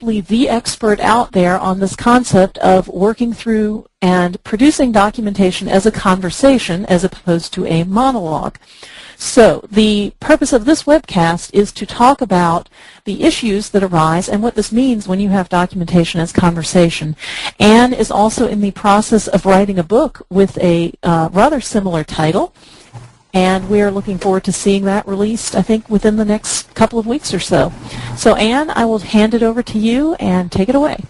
the expert out there on this concept of working through and producing documentation as a conversation as opposed to a monologue. So the purpose of this webcast is to talk about the issues that arise and what this means when you have documentation as conversation. Anne is also in the process of writing a book with a rather similar title, and we are looking forward to seeing that released, I think, within the next couple of weeks or so. So, Anne, I will hand it over to you and take it away.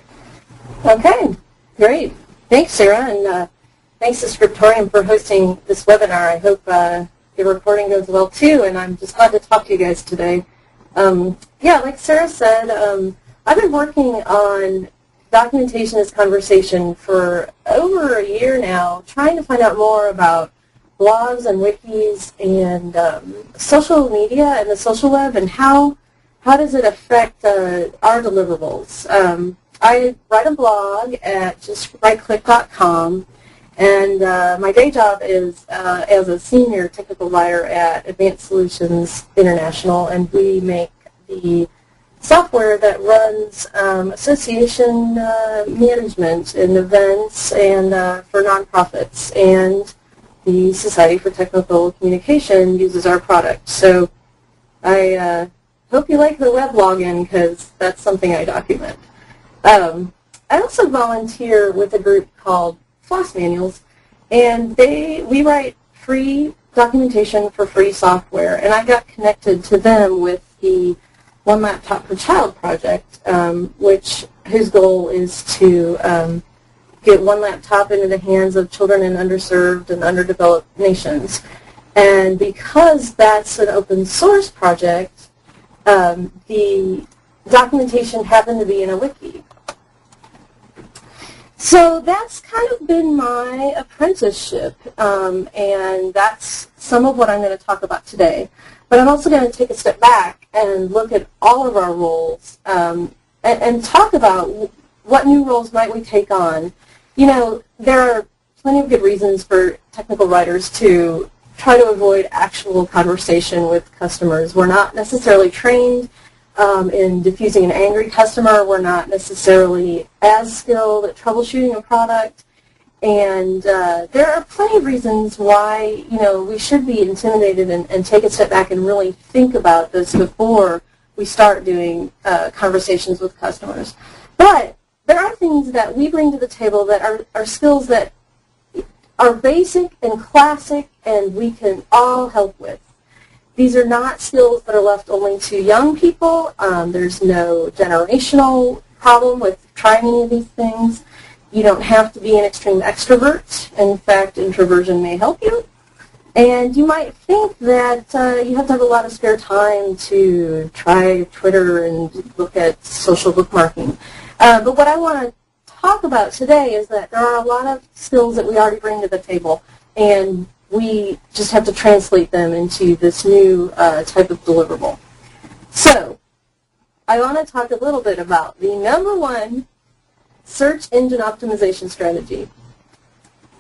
Okay, great. Thanks, Sarah, and thanks to Scriptorium for hosting this webinar. I hope the recording goes well, too, and I'm just glad to talk to you guys today. Yeah, like Sarah said, I've been working on documentation as conversation for over a year now, trying to find out more about blogs and wikis and social media and the social web, and how does it affect our deliverables. I write a blog at justrightclick.com, and my day job is as a senior technical writer at Advanced Solutions International, and we make the software that runs association management and events and for nonprofits, and the Society for Technical Communication uses our product. So I hope you like the web login, because that's something I document. I also volunteer with a group called Floss Manuals, and we write free documentation for free software, and I got connected to them with the One Laptop Per Child project, whose goal is to get one laptop into the hands of children in underserved and underdeveloped nations. And because that's an open source project, the documentation happened to be in a wiki. So that's kind of been my apprenticeship, and that's some of what I'm going to talk about today. But I'm also going to take a step back and look at all of our roles and talk about what new roles might we take on. You know, there are plenty of good reasons for technical writers to try to avoid actual conversation with customers. We're not necessarily trained in diffusing an angry customer. We're not necessarily as skilled at troubleshooting a product. And there are plenty of reasons why, we should be intimidated and take a step back and really think about this before we start doing conversations with customers. But there are things that we bring to the table that are skills that are basic and classic, and we can all help with. These are not skills that are left only to young people. There's no generational problem with trying any of these things. You don't have to be an extreme extrovert. In fact, introversion may help you. And you might think that you have to have a lot of spare time to try Twitter and look at social bookmarking. But what I want to talk about today is that there are a lot of skills that we already bring to the table, and we just have to translate them into this new type of deliverable. So I want to talk a little bit about the number one search engine optimization strategy.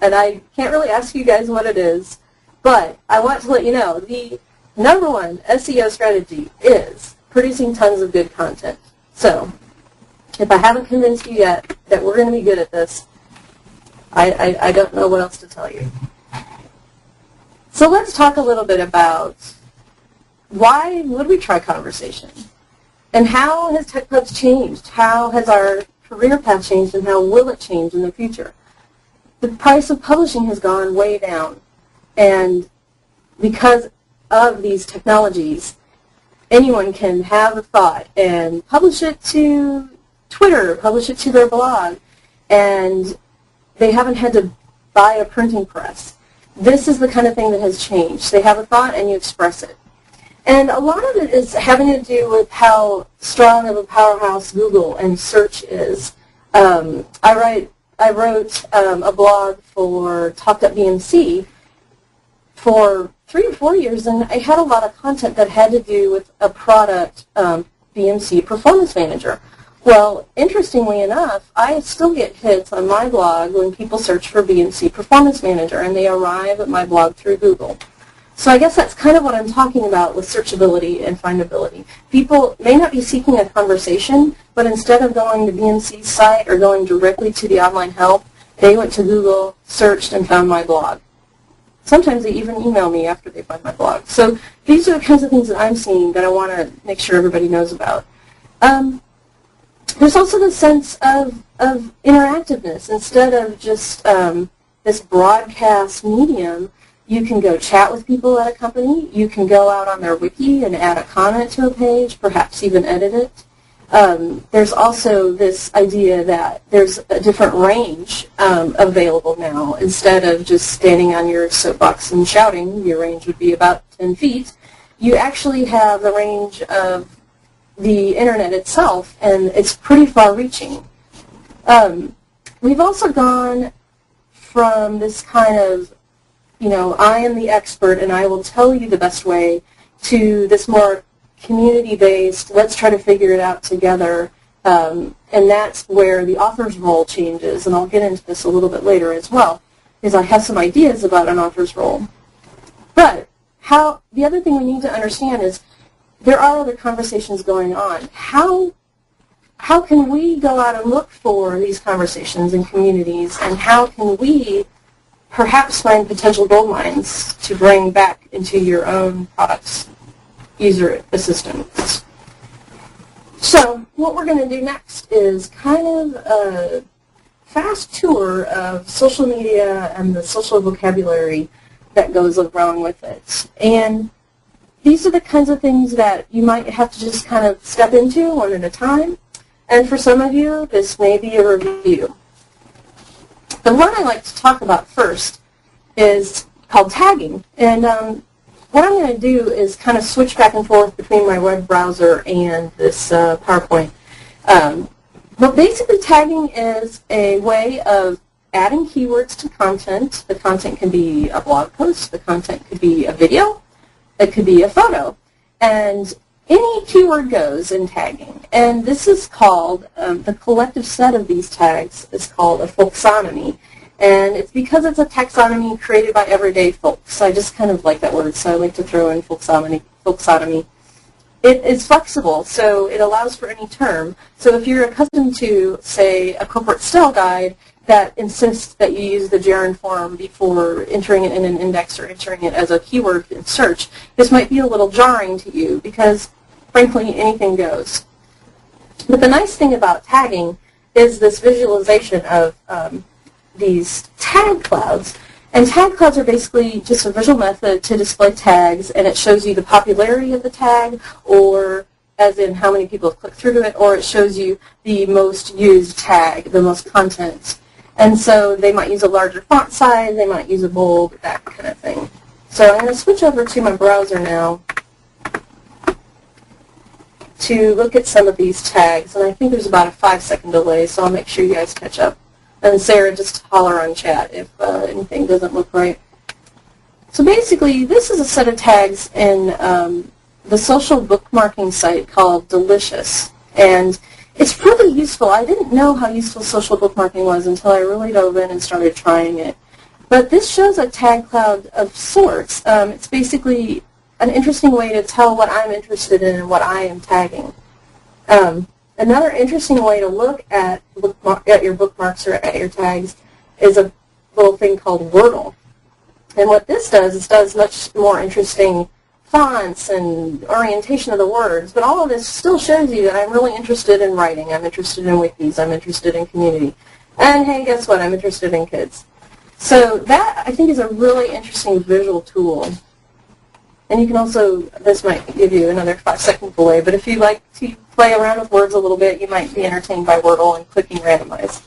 And I can't really ask you guys what it is, but I want to let you know the number one SEO strategy is producing tons of good content. So if I haven't convinced you yet that we're going to be good at this, I don't know what else to tell you. So let's talk a little bit about why would we try conversation? And how has TechPubs changed? How has our career path changed, and how will it change in the future? The price of publishing has gone way down. And because of these technologies, anyone can have a thought and publish it to Twitter, publish it to their blog, and they haven't had to buy a printing press. This is the kind of thing that has changed. They have a thought and you express it. And a lot of it is having to do with how strong of a powerhouse Google and search is. I wrote a blog for Talk.bmc for 3 or 4 years, and I had a lot of content that had to do with a product, BMC Performance Manager. Well, interestingly enough, I still get hits on my blog when people search for BMC Performance Manager, and they arrive at my blog through Google. So I guess that's kind of what I'm talking about with searchability and findability. People may not be seeking a conversation, but instead of going to BMC's site or going directly to the online help, they went to Google, searched, and found my blog. Sometimes they even email me after they find my blog. So these are the kinds of things that I'm seeing that I want to make sure everybody knows about. There's also the sense of interactiveness. Instead of just this broadcast medium, you can go chat with people at a company. You can go out on their wiki and add a comment to a page, perhaps even edit it. There's also this idea that there's a different range available now. Instead of just standing on your soapbox and shouting, your range would be about 10 feet. You actually have the range of the internet itself, and it's pretty far-reaching. We've also gone from this kind of, I am the expert and I will tell you the best way, to this more community-based, let's try to figure it out together, and that's where the author's role changes, and I'll get into this a little bit later as well, because I have some ideas about an author's role. But the other thing we need to understand is there are other conversations going on. How can we go out and look for these conversations in communities, and how can we perhaps find potential gold mines to bring back into your own product's user assistants? So what we're going to do next is kind of a fast tour of social media and the social vocabulary that goes along with it. And these are the kinds of things that you might have to just kind of step into one at a time. And for some of you, this may be a review. The one I like to talk about first is called tagging. And what I'm going to do is kind of switch back and forth between my web browser and this PowerPoint. But basically, tagging is a way of adding keywords to content. The content can be a blog post. The content could be a video. It could be a photo. And any keyword goes in tagging. And this is called, the collective set of these tags is called a folksonomy. And it's because it's a taxonomy created by everyday folks. I just kind of like that word, so I like to throw in folksonomy. It is flexible, so it allows for any term. So if you're accustomed to, say, a corporate style guide that insists that you use the gerund form before entering it in an index or entering it as a keyword in search, this might be a little jarring to you because, frankly, anything goes. But the nice thing about tagging is this visualization of these tag clouds. And tag clouds are basically just a visual method to display tags, and it shows you the popularity of the tag, or as in how many people have clicked through to it, or it shows you the most used tag, the most content. And so they might use a larger font size, they might use a bold, that kind of thing. So I'm going to switch over to my browser now to look at some of these tags, and I think there's about a 5-second delay, so I'll make sure you guys catch up. And Sarah, just holler on chat if anything doesn't look right. So basically, this is a set of tags in the social bookmarking site called Delicious. And it's really useful. I didn't know how useful social bookmarking was until I really dove in and started trying it. But this shows a tag cloud of sorts. It's basically an interesting way to tell what I'm interested in and what I am tagging. Another interesting way to look at your bookmarks or at your tags is a little thing called Wordle. And what this does is does much more interesting fonts and orientation of the words, but all of this still shows you that I'm really interested in writing, I'm interested in wikis, I'm interested in community. And hey, guess what? I'm interested in kids. So that, I think, is a really interesting visual tool. And you can also, this might give you another 5-second delay, but if you like to play around with words a little bit, you might be entertained by Wordle and clicking randomize.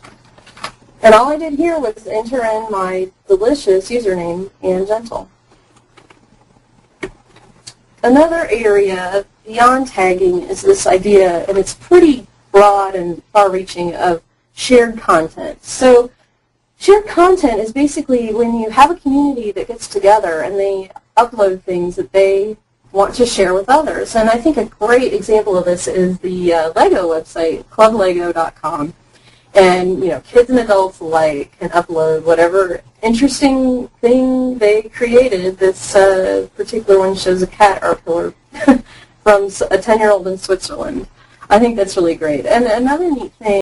And all I did here was enter in my Delicious username and Gentle. Another area beyond tagging is this idea, and it's pretty broad and far-reaching, of shared content. So shared content is basically when you have a community that gets together and they upload things that they want to share with others. And I think a great example of this is the Lego website, clublego.com. And, you know, kids and adults alike can upload whatever interesting thing they created. This particular one shows a cat art pillar from a 10-year-old in Switzerland. I think that's really great. And another neat thing